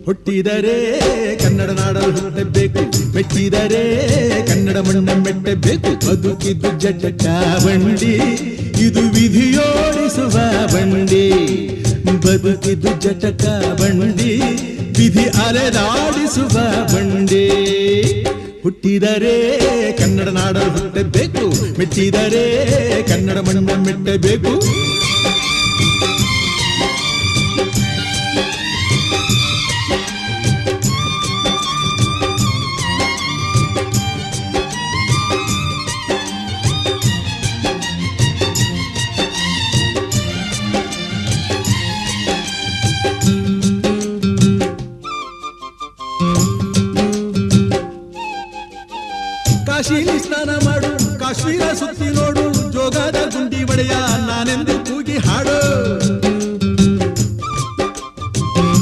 ಹುಟ್ಟಿದರೆ ಕನ್ನಡ ನಾಡಲು ಹುಟ್ಟಬೇಕು, ಮೆಚ್ಚಿದರೆ ಕನ್ನಡ ಮಣ್ಣ ಮೆಟ್ಟಬೇಕು. ಬದುಕಿದ್ದು ಜಟಕ ಬಂಡಿ, ಇದು ವಿಧಿಯೋಡಿಸುವ ಬಂಡಿ. ಬದುಕಿದ್ದು ಜಟಕ ಬಂಡಿ, ವಿಧಿ ಅಲೆದಾಡಿಸುವ ಬಂಡಿ. ಹುಟ್ಟಿದರೆ ಕನ್ನಡ ನಾಡಲು ಹುಟ್ಟಬೇಕು, ಮೆಚ್ಚಿದರೆ ಕನ್ನಡ ಮಣ್ಣ ಮೆಟ್ಟಬೇಕು. ಕಾಶಿಲಿ ಸ್ನಾನ